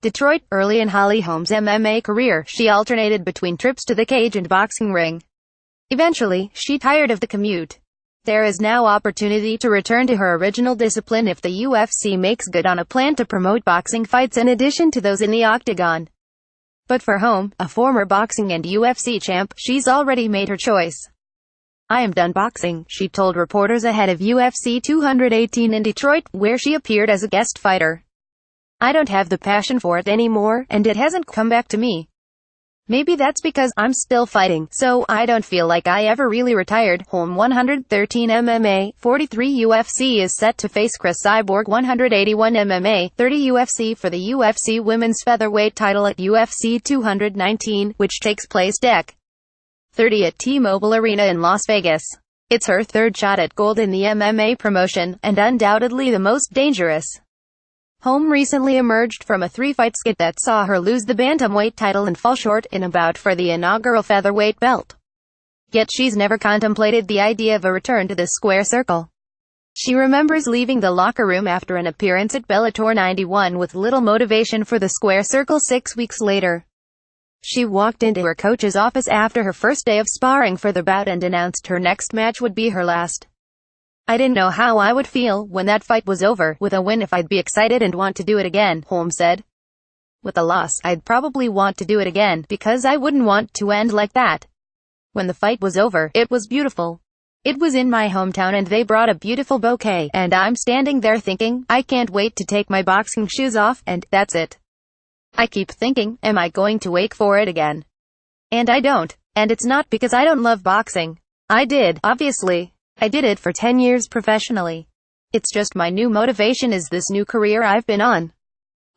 Detroit. Early in Holm's MMA career, she alternated between trips to the cage and boxing ring. Eventually, she tired of the commute. There is now opportunity to return to her original discipline if the UFC makes good on a plan to promote boxing fights in addition to those in the octagon. But for Holm, a former boxing and UFC champ, she's already made her choice. "I am done boxing," she told reporters ahead of UFC 218 in Detroit, where she appeared as a guest fighter. "I don't have the passion for it anymore, and it hasn't come back to me. Maybe that's because I'm still fighting, so I don't feel like I ever really retired." Holm 113 MMA, 43 UFC is set to face Chris Cyborg 181 MMA, 30 UFC for the UFC Women's Featherweight title at UFC 219, which takes place Dec. 30 at T-Mobile Arena in Las Vegas. It's her third shot at gold in the MMA promotion, and undoubtedly the most dangerous. Holm recently emerged from a three-fight skid that saw her lose the bantamweight title and fall short in a bout for the inaugural featherweight belt. Yet she's never contemplated the idea of a return to the square circle. She remembers leaving the locker room after an appearance at Bellator 91 with little motivation for the square circle 6 weeks later. She walked into her coach's office after her first day of sparring for the bout and announced her next match would be her last. "I didn't know how I would feel when that fight was over. With a win, if I'd be excited and want to do it again," Holm said. "With a loss, I'd probably want to do it again, because I wouldn't want to end like that. When the fight was over, it was beautiful. It was in my hometown and they brought a beautiful bouquet, and I'm standing there thinking, I can't wait to take my boxing shoes off, and that's it. I keep thinking, am I going to wait for it again? And I don't. And it's not because I don't love boxing. I did, obviously. I did it for 10 years professionally. It's just my new motivation is this new career I've been on."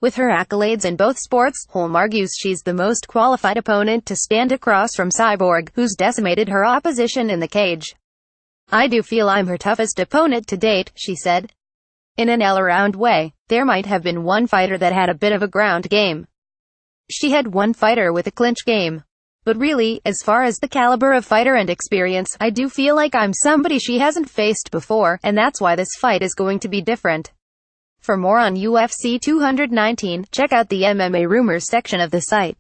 With her accolades in both sports, Holm argues she's the most qualified opponent to stand across from Cyborg, who's decimated her opposition in the cage. "I do feel I'm her toughest opponent to date," she said. In an all-around way, there might have been one fighter that had a bit of a ground game. She had one fighter with a clinch game. But really, as far as the caliber of fighter and experience, I do feel like I'm somebody she hasn't faced before, and that's why this fight is going to be different. For more on UFC 219, check out the MMA Rumors section of the site.